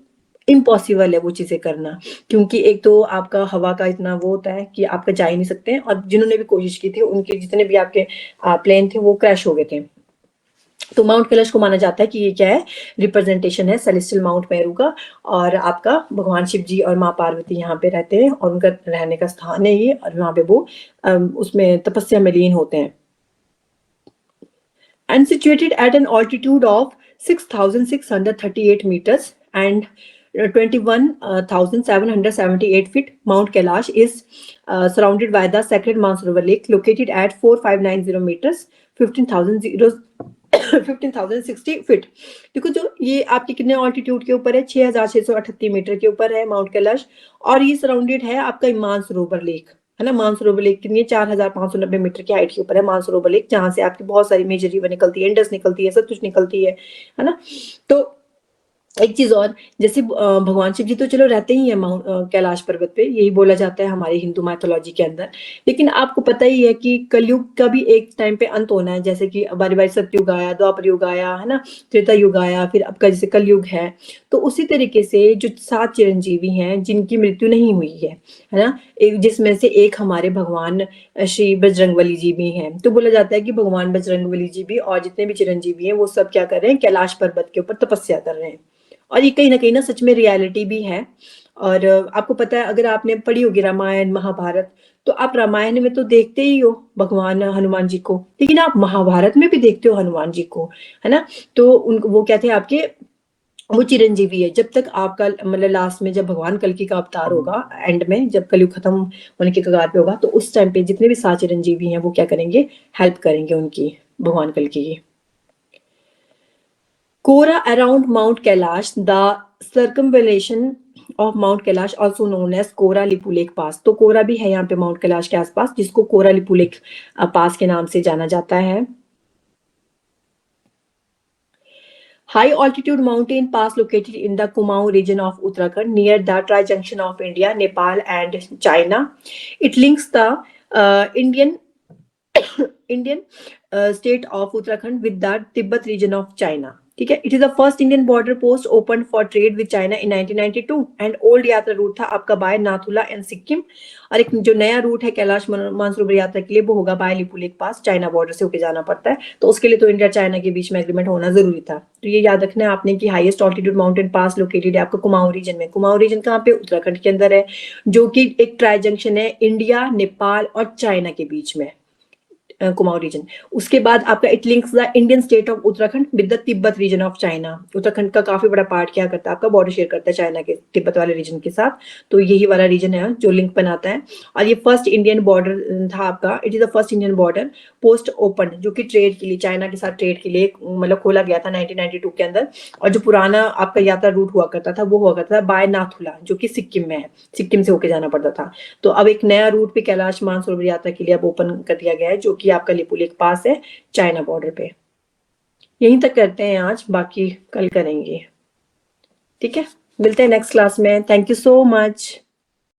इम्पॉसिबल है वो चीजें करना, क्योंकि एक तो आपका हवा का इतना वो होता है कि आपका जा ही नहीं सकते हैं, और जिन्होंने भी कोशिश की थी उनके जितने भी आपके प्लेन थे वो क्रैश हो गए थे। तो माउंट कैलाश को माना जाता है कि ये क्या है, रिप्रेजेंटेशन है सेलेस्टियल माउंट मेरू का, और आपका भगवान शिव जी और माँ पार्वती यहाँ पे रहते हैं और उनका रहने का स्थान है ये, और वहां पे वो उसमें तपस्या में लीन होते हैं। And situated at an altitude of 6,638 meters and 21,778 feet, Mount Kailash is surrounded by the sacred Mansarovar Lake, located at 4,590 meters, 15,060 feet. देखो जो ये आपके कितने ऑल्टीट्यूड के ऊपर है, 6,638 मीटर के ऊपर है माउंट कैलाश, और ये सराउंडेड है आपका मानसरोवर लेक, है ना। मानसरोवर लेक कितनी है, 4,590 मीटर की हाइट के ऊपर है मानसरोवर लेक, जहां से आपकी बहुत सारी मेजर रिवर निकलती है, इंडस निकलती है, सब कुछ निकलती है ना। तो एक चीज और, जैसे भगवान शिव जी तो चलो रहते ही है माउंट कैलाश पर्वत पे, यही बोला जाता है हमारे हिंदू माइथोलॉजी के अंदर। लेकिन आपको पता ही है कि कलयुग का भी एक टाइम पे अंत होना है, जैसे कि बारी बारी सतयुग आया, द्वापर युग आया, है ना, त्रेता युग आया, फिर अब का जैसे कलयुग है। तो उसी तरीके से जो 7 चिरंजीवी हैं जिनकी मृत्यु नहीं हुई है ना, एक जिसमें से एक हमारे भगवान श्री बजरंगबली जी भी हैं। तो बोला जाता है कि भगवान बजरंगबली जी भी और जितने भी चिरंजीवी हैं वो सब क्या कर रहे हैं, कैलाश पर्वत के ऊपर तपस्या कर रहे हैं। और ये कहीं ना सच में रियलिटी भी है। और आपको पता है, अगर आपने पढ़ी होगी रामायण महाभारत, तो आप रामायण में तो देखते ही हो भगवान हनुमान जी को, लेकिन आप महाभारत में भी देखते हो हनुमान जी को, है ना। तो उनको वो क्या थे आपके, वो चिरंजीवी है जब तक आपका मतलब लास्ट में जब भगवान कल्कि का अवतार होगा, एंड में जब कलयुग खत्म होने के कगार पे होगा, तो उस टाइम पे जितने भी 7 चिरंजीवी हैं वो क्या करेंगे, हेल्प करेंगे उनकी, भगवान कल्कि की। Kora around Mount Kailash, the circumvallation of Mount Kailash also known as Quora Lipu lake पास। तो कोरा भी है यहाँ पे माउंट कैलाश के आसपास, जिसको कोरा लिपू लेक पास के नाम से जाना जाता है। High altitude mountain pass located in the Kumaon region of Uttarakhand near the tri-junction of India, Nepal and China. It links the Indian state of Uttarakhand with the Tibet region of China. ठीक है, it is the first Indian border post open for trade with China in 1992 and old यात्रा root था आपका bye Nathula and Sikkim. और एक जो नया root है कैलाश मानसरोवर यात्रा के लिए वो होगा बाय लिपू लेक पास, चाइना बॉर्डर से होके जाना पड़ता है। तो उसके लिए तो इंडिया चाइना के बीच में एग्रीमेंट होना जरूरी था। तो ये याद रखना है आपने कि highest altitude mountain pass located है आपका कुमाऊं रीजन में। कुमाऊं रीजन कहाँ पे, उत्तराखंड के अंदर है, जो कि एक ट्राई जंक्शन है इंडिया, नेपाल और चाइना के बीच में, कुमाऊं रीजन। उसके बाद आपका it links the Indian state of Uttarakhand with the Tibet region of China. Uttarakhand का काफी बड़ा पार्ट क्या करता है आपका, बॉर्डर शेयर करता है चाइना के तिब्बत वाले रीजन के साथ। तो यही वाला रीजन है जो लिंक बनाता है। और ये फर्स्ट इंडियन बॉर्डर था आपका, it is the first Indian border post open, जो कि ट्रेड के लिए, चाइना के साथ ट्रेड के लिए मतलब खोला गया था 1992 के अंदर। और जो पुराना आपका यात्रा रूट हुआ करता था वो हुआ करता था बाय नाथुला, जो कि सिक्किम में है, सिक्किम से होके जाना पड़ता था। तो अब एक नया रूट भी कैलाश मानसरोवर यात्रा के लिए अब ओपन कर दिया गया है, जो कि आपका लिपू लेक पास है चाइना बॉर्डर पे। यहीं तक करते हैं आज, बाकी कल करेंगे। ठीक है, मिलते हैं नेक्स्ट क्लास में। Thank you so much.